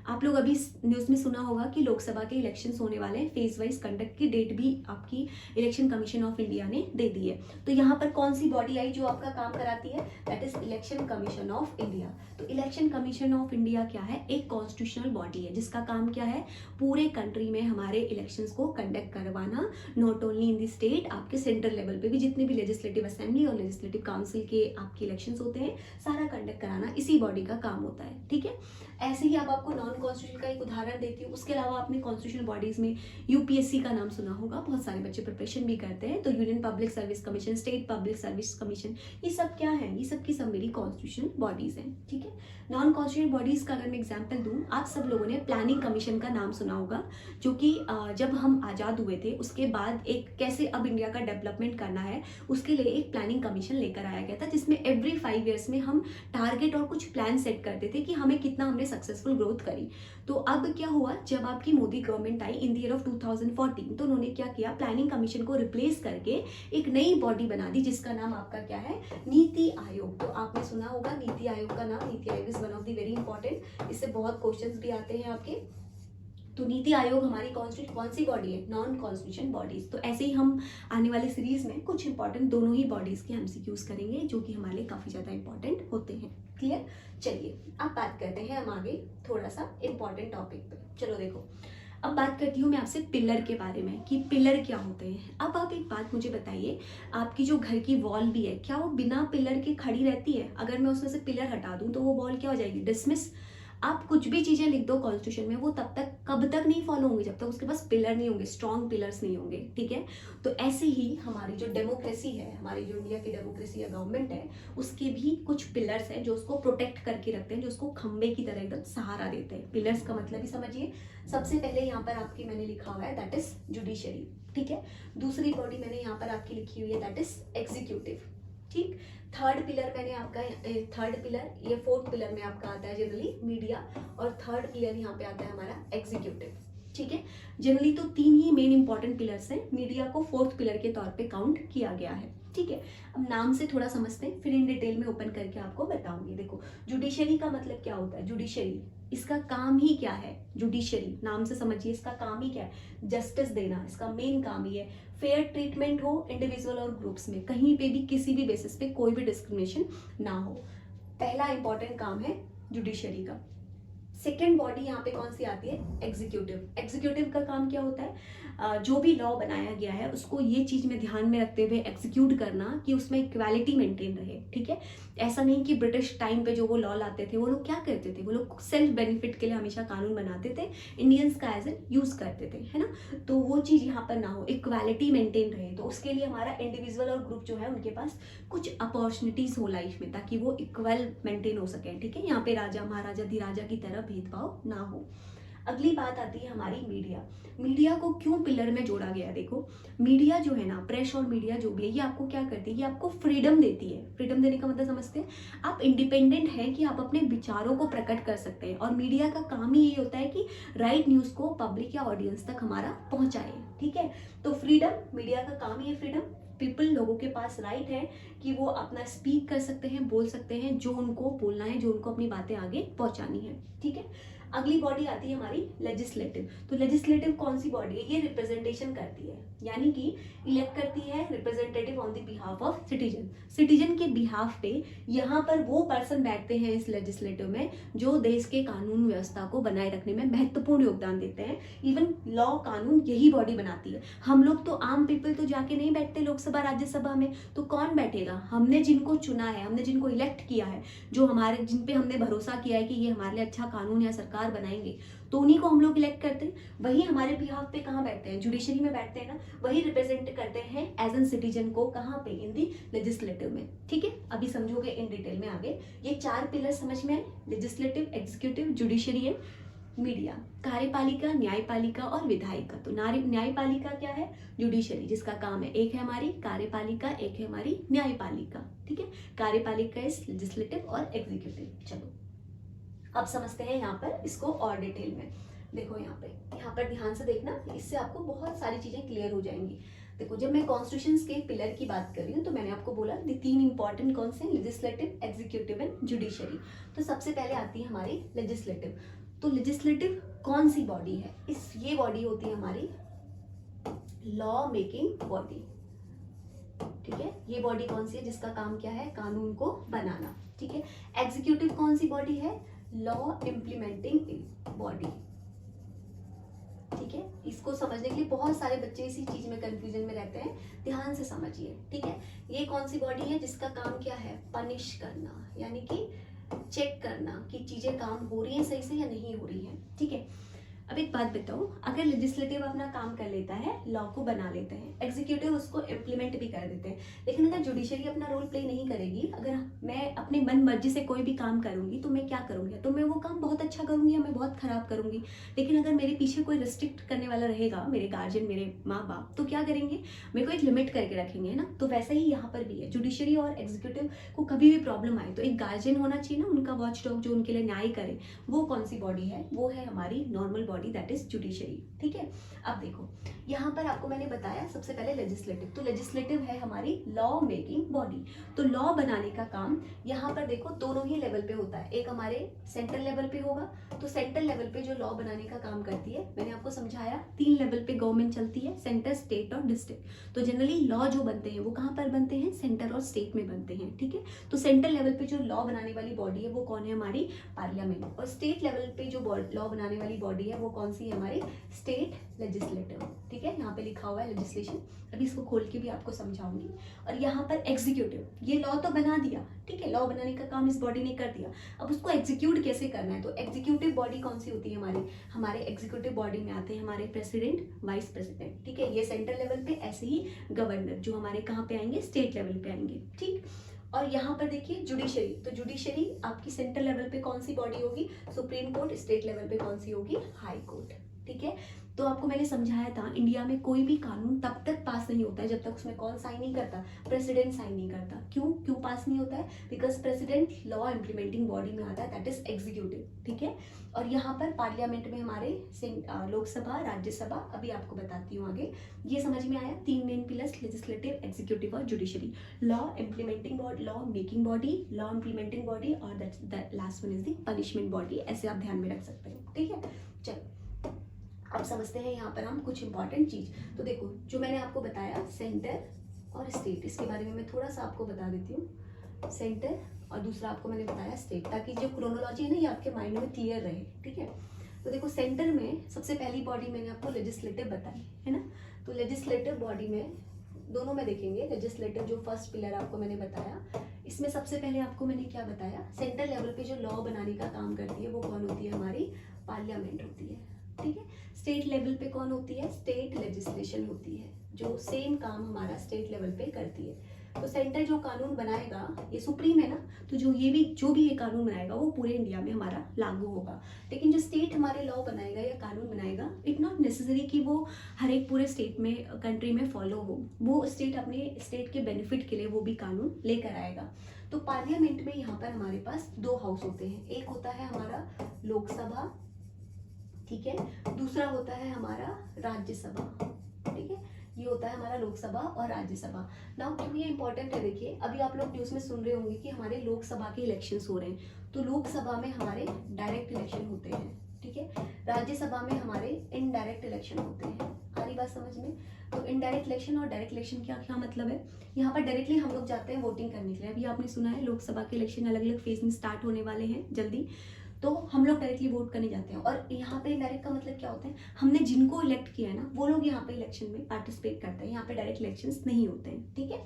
आप लोग अभी न्यूज़ में सुना होगा कि लोकसभा के इलेक्शंस होने वाले हैं, फेज वाइज कंडक्ट की डेट भी आपकी इलेक्शन कमीशन ऑफ इंडिया ने दे दी है। तो यहाँ पर कौन सी बॉडी आई जो आपका काम कराती है, that is election commission of India. तो इलेक्शन कमीशन ऑफ इंडिया क्या है, एक कॉन्स्टिट्यूशनल बॉडी है जिसका काम क्या है, पूरे कंट्री में हमारे इलेक्शंस को कंडक्ट करवाना, not only in the state, आपके सेंट्रल लेवल पे भी जितने भी लेजिस्लेटिव असेंबली और लेजिस्लेटिव काउंसिल के आपके इलेक्शंस होते हैं, सारा कंडक्ट कराना इसी बॉडी का काम होता है। ठीक है, ऐसे ही अब आपको नॉन कॉन्स्टिट्यूशनल का एक उदाहरण देती हूँ। उसके अलावा आपने कॉन्स्टिट्यूशनल बॉडीज में यूपीएससी का नाम सुना होगा, बहुत सारे बच्चे प्रिपरेशन भी करते हैं। तो union public service commission, state public service commission, ये सब क्या है, ये सब की सब मेरी कॉन्स्टिट्यूशनल बॉडीज हैं। ठीक है, नॉन कॉन्स्टिट्यूशनल बॉडीज का अगर मैं एग्जाम्पल दूँ, आप सब लोगों ने प्लानिंग कमीशन का नाम सुना होगा, जो कि जब हम आज़ाद हुए थे उसके बाद एक कैसे अब इंडिया का डेवलपमेंट करना है, उसके लिए एक प्लानिंग कमीशन लेकर आया गया था, जिसमें एवरी 5 ईयर्स में हम टारगेट और कुछ प्लान सेट करते थे कि हमें कितना हमने सक्सेसफुल ग्रोथ करी। तो अब क्या हुआ, जब आपकी Modi government I in the year of 2014, तो उन्होंने क्या किया, प्लानिंग कमीशन को रिप्लेस करके एक नई बॉडी बना दी जिसका नाम आपका क्या है, नीति आयोग। तो आपने सुना होगा नीति आयोग का नाम, NITI Aayog is one of the very important, इससे बहुत क्वेश्चंस भी आते हैं आपके। तो नीति आयोग हमारी कौन सी बॉडी है, नॉन कॉन्स्टिट्यूशन बॉडीज। तो ऐसे ही हम आने वाले सीरीज में कुछ इंपॉर्टेंट दोनों ही बॉडीज के एमसीक्यूज करेंगे, जो कि हमारे लिए काफी ज्यादा इंपॉर्टेंट होते हैं। क्लियर, चलिए अब बात करते हैं हम आगे थोड़ा सा इंपॉर्टेंट टॉपिक पे। चलो देखो, अब बात करती हूँ मैं आपसे पिलर के बारे में कि पिलर क्या होते हैं। अब आप एक बात मुझे बताइए, आपकी जो घर की वॉल भी है, क्या वो बिना पिलर के खड़ी रहती है? अगर मैं उसमें से पिलर हटा दूं तो वो वॉल क्या हो जाएगी, डिसमिस। आप कुछ भी चीजें लिख दो कॉन्स्टिट्यूशन में, वो तब तक कब तक नहीं फॉलो होंगे, जब तक उसके पास पिलर नहीं होंगे, स्ट्रॉन्ग पिलर्स नहीं होंगे। ठीक है, तो ऐसे ही हमारी जो डेमोक्रेसी है, हमारी जो इंडिया की डेमोक्रेसी या गवर्नमेंट है, उसके भी कुछ पिलर्स हैं जो उसको प्रोटेक्ट करके रखते हैं, जो उसको खंबे की तरह एकदम सहारा देते हैं। पिलर्स का मतलब ही समझिए। सबसे पहले यहाँ पर आपकी मैंने लिखा हुआ है दैट इज जुडिशरी। ठीक है, दूसरी बॉडी मैंने यहाँ पर आपकी लिखी हुई है दैट इज एग्जीक्यूटिव। ठीक। थर्ड पिलर मैंने आपका, थर्ड पिलर, ये फोर्थ पिलर में आपका आता है जनरली मीडिया, और थर्ड पिलर यहाँ पे आता है हमारा एग्जीक्यूटिव। ठीक है, जनरली तो तीन ही मेन इंपॉर्टेंट पिलर्स हैं, मीडिया को फोर्थ पिलर के तौर पे काउंट किया गया है। ठीक है, अब नाम से थोड़ा समझते हैं, फिर इन डिटेल में ओपन करके आपको बताऊंगी। देखो, जुडिशरी का मतलब क्या होता है? जुडिशरी, इसका काम ही क्या है? जुडिशरी नाम से समझिए, इसका काम ही क्या है? जस्टिस देना, इसका मेन काम ही है। फेयर ट्रीटमेंट हो इंडिविजुअल और ग्रुप्स में, कहीं पे भी किसी भी बेसिस पे कोई भी डिस्क्रिमिनेशन ना हो, पहला इंपॉर्टेंट काम है जुडिशरी का। सेकेंड बॉडी यहाँ पे कौन सी आती है? एग्जीक्यूटिव। एग्जीक्यूटिव का काम क्या होता है? जो भी लॉ बनाया गया है उसको ये चीज में ध्यान में रखते हुए एग्जीक्यूट करना कि उसमें इक्वालिटी मेंटेन रहे। ठीक है, ऐसा नहीं कि ब्रिटिश टाइम पे जो वो लॉ लाते थे वो लोग क्या करते थे, वो लोग सेल्फ बेनिफिट के लिए हमेशा कानून बनाते थे, इंडियंस का एज एन यूज करते थे, है ना। तो वो चीज यहाँ पर ना हो, इक्वालिटी मेंटेन रहे, तो उसके लिए हमारा इंडिविजुअल और ग्रुप जो है उनके पास कुछ अपॉर्चुनिटीज हो लाइफ में, ताकि वो इक्वल मेंटेन हो सके। ठीक है, यहाँ पे राजा महाराजा धीराजा की तरह भेदभाव ना हो। अगली बात आती है हमारी मीडिया। मीडिया को क्यों पिलर में जोड़ा गया? देखो, मीडिया जो है ना, प्रेस और मीडिया जो भी है, ये आपको क्या करती है? ये आपको फ्रीडम देती है। फ्रीडम देने का मतलब समझते हैं? आप इंडिपेंडेंट हैं कि आप अपने विचारों को प्रकट कर सकते हैं, और मीडिया का काम ही ये होता है कि राइट न्यूज को पब्लिक या ऑडियंस तक हमारा पहुंचाए। ठीक है, तो फ्रीडम, मीडिया का काम ही है फ्रीडम। पीपल, लोगों के पास राइट है कि वो अपना स्पीक कर सकते हैं, बोल सकते हैं जो उनको बोलना है, जो उनको अपनी बातें आगे पहुंचानी है। ठीक है, अगली बॉडी आती है हमारी लेजिस्लेटिव। तो लेजिस्लेटिव कौन सी बॉडी है? ये रिप्रेजेंटेशन करती है, यानी कि इलेक्ट करती है representative on the behalf of citizen. Citizen के बिहाफ पे यहाँ पर वो पर्सन बैठते हैं इस लेजिस्लेटिव में जो देश के कानून व्यवस्था को बनाए रखने में महत्वपूर्ण योगदान देते हैं। इवन लॉ, कानून यही बॉडी बनाती है। हम लोग तो आम पीपल तो जाके नहीं बैठते लोकसभा राज्यसभा में, तो कौन बैठेगा? हमने जिनको चुना है, हमने जिनको इलेक्ट किया है, जो हमारे, जिन पे हमने भरोसा किया है कि ये हमारे लिए अच्छा कानून या सरकार बनाएंगे, तो उन्हीं को हम लोग इलेक्ट करते हैं। वही हमारे बिहाफ पे कहाँ बैठते हैं? जुडिशरी में बैठते हैं ना, वही रिप्रेजेंट करते हैं एज एन सिटीजन को, कहाँ पे? इन दी लेजिस्लेटिव में। ठीक है, अभी समझोगे इन डिटेल में आगे। ये चार पिलर समझ में आए, legislative, executive, judiciary and media. कार्यपालिका, न्यायपालिका और विधायिका। तो न्यायपालिका क्या है? जुडिशरी, जिसका काम है, एक है हमारी कार्यपालिका, एक है हमारी न्यायपालिका। ठीक है, कार्यपालिका इज लेजिस्लेटिव और एग्जीक्यूटिव। चलो अब समझते हैं यहाँ पर इसको और डिटेल में। देखो यहाँ पर ध्यान से देखना, इससे आपको बहुत सारी चीजें क्लियर हो जाएंगी। देखो, जब मैं कॉन्स्टिट्यूशन के पिलर की बात कर रही हूँ तो मैंने आपको बोला तीन इंपॉर्टेंट कौन से? Legislative, executive and judiciary. तो सबसे पहले आती है हमारी लेजिस्लेटिव। तो लेजिस्लेटिव कौन सी बॉडी है? ये बॉडी होती है हमारी लॉ मेकिंग बॉडी। ठीक है, ये बॉडी कौन सी है? जिसका काम क्या है? कानून को बनाना। ठीक है, एग्जीक्यूटिव कौन सी बॉडी है? Law implementing body. ठीक है, इसको समझने के लिए बहुत सारे बच्चे इसी चीज में कंफ्यूजन में रहते हैं, ध्यान से समझिए। ठीक है, ये कौन सी बॉडी है? जिसका काम क्या है? पनिश करना, यानी कि चेक करना कि चीजें काम हो रही है सही से या नहीं हो रही है। ठीक है, अब एक बात बताओ, अगर लेजिस्लेटिव अपना काम कर लेता है, लॉ को बना लेते हैं, एग्जीक्यूटिव उसको इम्प्लीमेंट भी कर देते हैं, लेकिन अगर जुडिशरी अपना रोल प्ले नहीं करेगी, अगर मैं अपने मन मर्जी से कोई भी काम करूंगी, तो मैं क्या करूंगी? तो मैं वो काम बहुत अच्छा करूंगी या मैं बहुत खराब करूंगी। लेकिन अगर मेरे पीछे कोई रिस्ट्रिक्ट करने वाला रहेगा, मेरे गार्जियन, मेरे माँ बाप, तो क्या करेंगे? मेरे को एक लिमिट करके रखेंगे, है ना। तो वैसा ही यहाँ पर भी है, जुडिशरी और एग्जीक्यूटिव को कभी भी प्रॉब्लम आए तो एक गार्जियन होना चाहिए ना, उनका वॉच डॉग जो उनके लिए न्याय करे। वो कौन सी बॉडी है? वो है हमारी normal body, that is judiciary. ठीक है, अब देखो यहाँ पर आपको मैंने बताया सबसे पहले लेजिस्लेटिव। तो लेजिस्लेटिव है हमारी लॉ मेकिंग बॉडी। तो लॉ बनाने का काम यहाँ पर देखो दोनों ही लेवल पे होता है। एक हमारे सेंट्रल लेवल पे होगा, तो सेंट्रल लेवल पे जो लॉ बनाने का काम करती है, मैंने आपको समझाया 3 लेवल पे गवर्नमेंट चलती है, सेंटर, स्टेट और डिस्ट्रिक्ट। तो जनरली लॉ जो बनते हैं वो कहाँ पर बनते हैं? सेंटर और स्टेट में बनते हैं। ठीक है, तो सेंट्रल लेवल पे जो लॉ बनाने वाली बॉडी है वो कौन है? हमारी पार्लियामेंट। और स्टेट लेवल पे जो लॉ बनाने वाली बॉडी है वो कौन सी है? हमारी स्टेट लेजिस्लेटिव। ठीक है, यहाँ पे लिखा हुआ है लेजिस्लेशन, अभी इसको खोल के भी आपको समझाऊंगी। और यहाँ पर एग्जीक्यूटिव, ये लॉ तो बना दिया, ठीक है, लॉ बनाने का काम इस बॉडी ने कर दिया, अब उसको एग्जीक्यूट कैसे करना है? तो एग्जीक्यूटिव बॉडी कौन सी होती है हमारी? हमारे एग्जीक्यूटिव बॉडी में आते हैं हमारे प्रेसिडेंट, वाइस प्रेसिडेंट। ठीक है, ये सेंट्रल लेवल पे, ऐसे ही गवर्नर जो हमारे कहाँ पे आएंगे? स्टेट लेवल पे आएंगे। ठीक, और यहाँ पर देखिए जुडिशरी। तो जुडिशरी आपकी सेंट्रल लेवल पे कौन सी बॉडी होगी? Supreme court. स्टेट लेवल पे कौन सी होगी? High court. ठीक है, तो आपको मैंने समझाया था इंडिया में कोई भी कानून तब तक पास नहीं होता है जब तक उसमें कौन साइन नहीं करता, प्रेसिडेंट साइन नहीं करता। क्यों क्यों पास नहीं होता है? Because president law implementing body में आता है, दैट इज एग्जीक्यूटिव, ठीक है। और यहाँ पर पार्लियामेंट में हमारे लोकसभा, राज्यसभा, अभी आपको बताती हूँ आगे। ये समझ में आया? 3 मेन पिलर्स, लेजिस्लेटिव, एग्जीक्यूटिव और judiciary. Law implementing body, law making body, law implementing body और the last one is the punishment body. ऐसे आप ध्यान में रख सकते हो, ठीक है। चलो अब समझते हैं यहाँ पर हम कुछ इंपॉर्टेंट चीज। तो देखो, जो मैंने आपको बताया सेंटर और स्टेट, इसके बारे में मैं थोड़ा सा आपको बता देती हूँ। सेंटर और दूसरा आपको मैंने बताया स्टेट, ताकि जो क्रोनोलॉजी है ना ये आपके माइंड में क्लियर रहे, ठीक है। तो देखो, सेंटर में सबसे पहली बॉडी मैंने आपको लेजिस्लेटिव बताई है ना। तो लेजिस्लेटिव बॉडी में दोनों में देखेंगे, लेजिस्लेटिव जो फर्स्ट पिलर आपको मैंने बताया, इसमें सबसे पहले आपको मैंने क्या बताया, सेंट्रल लेवल पे जो लॉ बनाने का काम करती है वो कौन होती है? हमारी पार्लियामेंट होती है, ठीक है। स्टेट लेवल पे कौन होती है? स्टेट लेजिस्लेशन होती है, जो सेम काम हमारा स्टेट लेवल पे करती है। तो सेंटर जो कानून बनाएगा, ये सुप्रीम है ना, तो जो भी ये कानून बनाएगा वो पूरे इंडिया में हमारा लागू होगा। लेकिन जो स्टेट हमारे लॉ बनाएगा या कानून बनाएगा, इट नॉट नेसेसरी कि वो हर एक पूरे स्टेट में, कंट्री में फॉलो हो। वो स्टेट अपने स्टेट के बेनिफिट के लिए वो भी कानून लेकर आएगा। तो पार्लियामेंट में यहाँ पर हमारे पास 2 हाउस होते हैं। एक होता है हमारा लोकसभा, ठीक है, दूसरा होता है हमारा राज्यसभा, ठीक है। ये होता है हमारा लोकसभा और राज्यसभा। नाउ क्यों ये इंपॉर्टेंट है? देखिए, अभी आप लोग न्यूज़ में सुन रहे होंगे कि हमारे लोकसभा के इलेक्शंस हो रहे हैं। तो लोकसभा में हमारे डायरेक्ट इलेक्शन होते हैं, ठीक है। राज्यसभा में हमारे इनडायरेक्ट इलेक्शन होते हैं। आ रही बात समझ में? तो इनडायरेक्ट इलेक्शन और डायरेक्ट इलेक्शन क्या क्या मतलब है? यहाँ पर डायरेक्टली हम लोग जाते हैं वोटिंग करने के लिए। अभी आपने सुना है लोकसभा के इलेक्शन अलग अलग फेज में स्टार्ट होने वाले हैं जल्दी, तो हम लोग डायरेक्टली वोट करने जाते हैं। और यहाँ पे इनडायरेक्ट का मतलब क्या होता है? हमने जिनको इलेक्ट किया है ना, वो लोग यहाँ पे इलेक्शन में पार्टिसिपेट करते हैं। यहाँ पे डायरेक्ट इलेक्शंस नहीं होते हैं, ठीक है।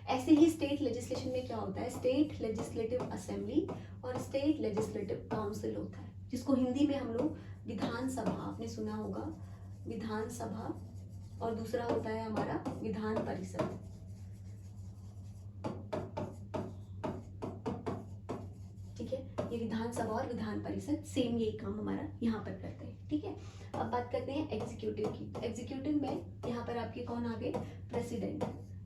ऐसे ही स्टेट लेजिस्लेशन में क्या होता है? स्टेट लेजिस्लेटिव असेंबली और स्टेट लेजिस्लेटिव काउंसिल होता है, जिसको हिंदी में हम लोग विधानसभा, आपने सुना होगा विधानसभा, और दूसरा होता है हमारा विधान परिषद, ठीक है। ये विधानसभा और विधान परिषद सेम यही काम हमारा यहाँ पर करते हैं, ठीक है। अब बात करते हैं एग्जीक्यूटिव की। एग्जीक्यूटिव में यहाँ पर आपके कौन आ गए? प्रेसिडेंट,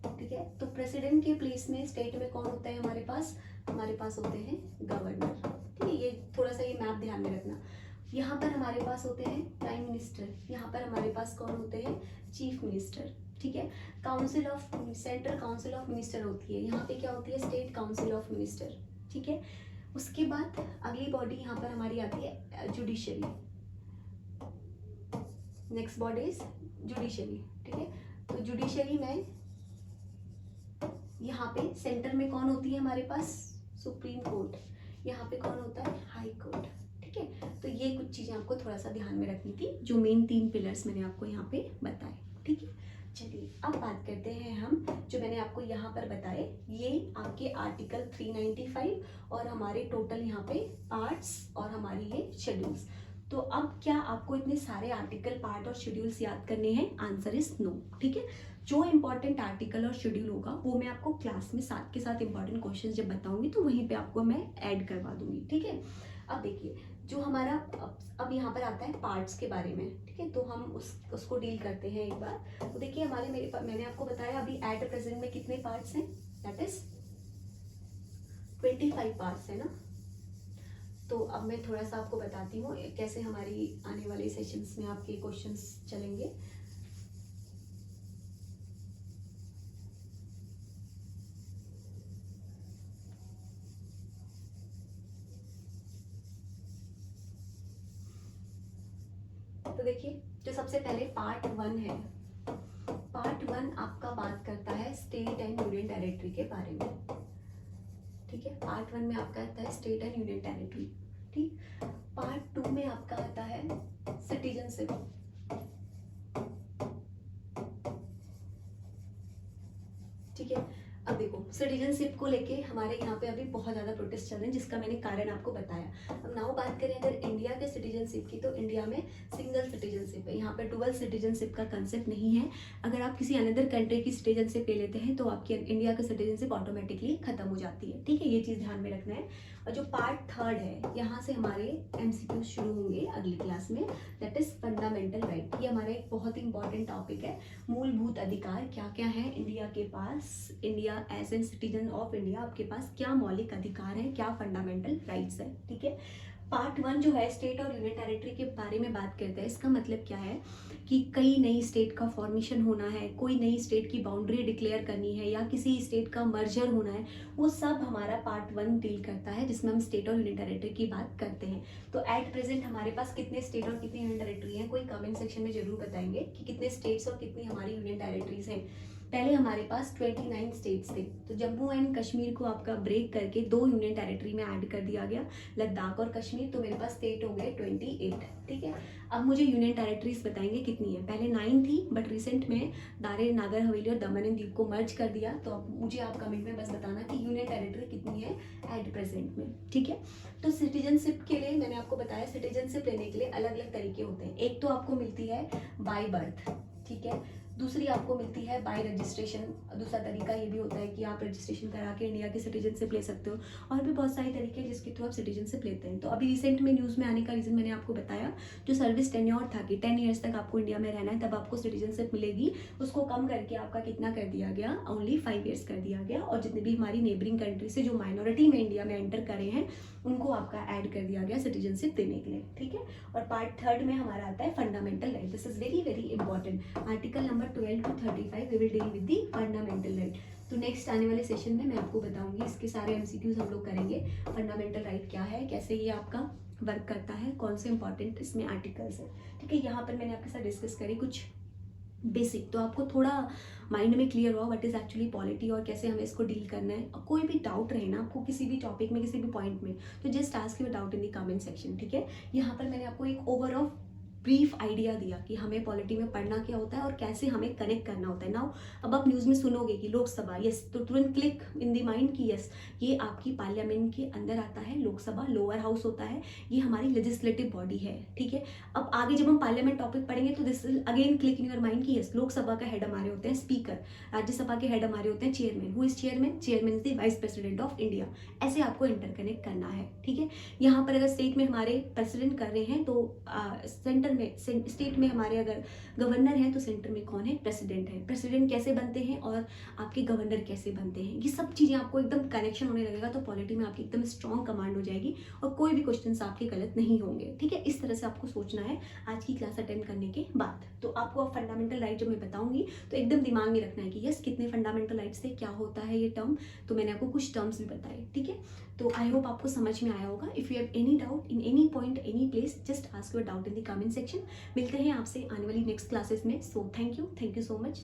ठीक है। तो प्रेसिडेंट के प्लेस में स्टेट में कौन होता है हमारे पास? हमारे पास होते हैं गवर्नर, ठीक है। ये थोड़ा सा ये मैप ध्यान में रखना। यहाँ पर हमारे पास होते हैं प्राइम मिनिस्टर, यहाँ पर हमारे पास कौन होते हैं? चीफ मिनिस्टर, ठीक है। Council of, central council of minister होती है, यहाँ पे क्या होती है? स्टेट काउंसिल ऑफ मिनिस्टर, ठीक है। उसके बाद अगली बॉडी यहाँ पर हमारी आती है judiciary. Next body is judiciary, ठीक है। तो जुडिशरी में यहाँ पे सेंटर में कौन होती है हमारे पास? Supreme court. यहाँ पे कौन होता है? हाई कोर्ट, ठीक है। तो ये कुछ चीजें आपको थोड़ा सा ध्यान में रखनी थी, जो मेन 3 पिलर्स मैंने आपको यहाँ पे बताए, ठीक है। चलिए अब बात करते हैं हम, जो मैंने आपको यहाँ पर बताए, ये आपके आर्टिकल 395 और हमारे टोटल यहाँ पे पार्ट्स और हमारी ये शेड्यूल्स। तो अब क्या आपको इतने सारे आर्टिकल, पार्ट और शेड्यूल्स याद करने हैं? आंसर इज नो, ठीक है। जो इंपॉर्टेंट आर्टिकल और शेड्यूल होगा वो मैं आपको क्लास में साथ के साथ इंपॉर्टेंट क्वेश्चन जब बताऊंगी तो वहीं पे आपको मैं ऐड करवा दूंगी, ठीक है। अब देखिए, जो हमारा अब यहाँ पर आता है पार्ट्स के बारे में, ठीक है। तो हम उसको डील करते हैं एक बार। तो देखिए, मैंने आपको बताया अभी एट प्रेजेंट में कितने पार्ट्स हैं? दैट इज 25 पार्ट्स है ना। तो अब मैं थोड़ा सा आपको बताती हूँ कैसे हमारी आने वाले सेशंस में आपके क्वेश्चंस चलेंगे। तो देखिए, जो सबसे पहले पार्ट 1 है, पार्ट 1 आपका बात करता है स्टेट एंड यूनियन टेरिटरी के बारे में, ठीक है। पार्ट 1 में आपका आता है स्टेट एंड यूनियन टेरिटरी, ठीक। पार्ट 2 में आपका आता है सिटीजनशिप, ठीक है। अब देखो, सिटीजनशिप को लेके हमारे यहाँ पे अभी बहुत ज़्यादा प्रोटेस्ट चल रहे हैं, जिसका मैंने कारण आपको बताया। अब नाउ बात करें अगर इंडिया के सिटीजनशिप की, तो इंडिया में सिंगल सिटीजनशिप है, यहाँ पे डुअल सिटीजनशिप का कंसेप्ट नहीं है। अगर आप किसी अनदर कंट्री की सिटीजनशिप ले लेते हैं तो आपकी इंडिया की सिटीजनशिप ऑटोमेटिकली खत्म हो जाती है, ठीक है, ये चीज़ ध्यान में रखना है। और जो पार्ट थर्ड है, यहाँ से हमारे MCQ शुरू होंगे अगली क्लास में, दैट इज फंडामेंटल राइट। ये हमारा एक बहुत ही इंपॉर्टेंट टॉपिक है। मूलभूत अधिकार क्या क्या है इंडिया के पास, India as an citizen of India आपके पास क्या मौलिक अधिकार है, क्या फंडामेंटल राइट्स है, ठीक है। पार्ट 1 जो है स्टेट और यूनियन टेरिटरी के बारे में बात करते हैं। इसका मतलब क्या है कि कई नई स्टेट का फॉर्मेशन होना है, कोई नई स्टेट की बाउंड्री डिक्लेयर करनी है, या किसी स्टेट का मर्जर होना है, वो सब हमारा पार्ट 1 डील करता है, जिसमें हम स्टेट और यूनियन टेरिटरी की बात करते हैं। तो एट प्रेजेंट हमारे पास कितने स्टेट और कितनी यूनियन टेरिटरी हैं, कोई कमेंट सेक्शन में जरूर बताएंगे कि कितने स्टेट्स और कितनी हमारी यूनियन टेरिटरीज हैं। पहले हमारे पास 29 स्टेट्स थे, तो जम्मू एंड कश्मीर को आपका ब्रेक करके 2 यूनियन टेरिटरी में ऐड कर दिया गया, लद्दाख और कश्मीर, तो मेरे पास स्टेट हो गए 28, ठीक है। अब मुझे यूनियन टेरिटरीज बताएंगे कितनी है। पहले 9 थी, बट रिसेंट में दादर नागर हवेली और दमन एंड दीव को मर्ज कर दिया। तो अब मुझे आप कमेंट में बस बताना कि यूनियन टेरिटरी कितनी है एट प्रेजेंट में, ठीक है। तो सिटीजनशिप के लिए मैंने आपको बताया, सिटीजनशिप लेने के लिए अलग अलग तरीके होते हैं। एक तो आपको मिलती है बाय बर्थ, ठीक है, दूसरी आपको मिलती है बाय रजिस्ट्रेशन। दूसरा तरीका ये भी होता है कि आप रजिस्ट्रेशन करा के इंडिया की सिटीजनशिप ले सकते हो, और भी बहुत सारे तरीके हैं जिसके थ्रू आप सिटीजनशिप लेते हैं। तो अभी रिसेंट में न्यूज़ में आने का रीज़न मैंने आपको बताया, जो सर्विस टेन्योर था कि 10 ईयर्स तक आपको इंडिया में रहना है तब आपको सिटीजनशिप मिलेगी, उसको कम करके आपका कितना कर दिया गया, ओनली 5 ईयर्स कर दिया गया। और जितने भी हमारी नेबरिंग कंट्री से जो माइनॉरिटी में इंडिया में एंटर करे हैं उनको आपका ऐड कर दिया गया सिटीजनशिप देने के लिए, ठीक है। और पार्ट 3 में हमारा आता है fundamental right. This is very very important. Article number 12 to 35 we will deal with the fundamental right. तो नेक्स्ट आने वाले सेशन में मैं आपको बताऊंगी, इसके सारे MCQs हम लोग करेंगे। फंडामेंटल राइट क्या है, कैसे ये आपका वर्क करता है, कौन से इंपॉर्टेंट इसमें आर्टिकल्स है, ठीक है। यहाँ पर मैंने आपके साथ डिस्कस करी कुछ बेसिक, तो आपको थोड़ा माइंड में क्लियर हुआ व्हाट इज एक्चुअली पॉलिटी और कैसे हमें इसको डील करना है। और कोई भी डाउट रहे ना आपको किसी भी टॉपिक में, किसी भी पॉइंट में, तो just ask your doubt in the comment section, ठीक है। यहाँ पर मैंने आपको एक ओवरऑल ब्रीफ आइडिया दिया कि हमें पॉलिटी में पढ़ना क्या होता है और कैसे हमें कनेक्ट करना होता है। नाउ अब आप न्यूज़ में सुनोगे कि लोकसभा, यस, तो तुरंत क्लिक इन द माइंड कि यस ये आपकी पार्लियामेंट के अंदर आता है। लोकसभा लोअर हाउस होता है, ये हमारी लेजिस्लेटिव बॉडी है, ठीक है। अब आगे जब हम पार्लियामेंट टॉपिक पढ़ेंगे तो this will again click in your mind कि यस लोकसभा का हेड हमारे होते हैं स्पीकर, राज्यसभा के हेड हमारे होते हैं chairman. Who is chairman? Chairman is the vice president of India. ऐसे आपको इंटरकनेक्ट करना है, ठीक है। यहाँ पर अगर स्टेट में हमारे प्रेसिडेंट कर रहे हैं तो सेंटर में, स्टेट में हमारे अगर गवर्नर हैं तो सेंटर में कौन है? प्रेसिडेंट है। प्रेसिडेंट कैसे बनते हैं और आपके गवर्नर कैसे बनते हैं, ये सब चीज़ें आपको एकदम कनेक्शन होने लगेगा, तो पॉलिटी में आपकी एकदम स्ट्रॉन्ग कमांड हो जाएगी और कोई भी क्वेश्चंस आपके गलत नहीं होंगे, ठीक है। इस तरह से आपको सोचना है आज की क्लास अटेंड करने के बाद। तो आपको अब फंडामेंटल राइट जब मैं बताऊंगी तो एकदम दिमाग में रखना है कि यस कितने फंडामेंटल राइट्स थे, क्या होता है ये टर्म, तो मैंने आपको कुछ टर्म्स भी बताए, ठीक है। तो आई होप आपको समझ में आया होगा। If you have any doubt in any point any place, just ask your doubt in the comment section. मिलते हैं आपसे आने वाली नेक्स्ट क्लासेस में। So thank you so much.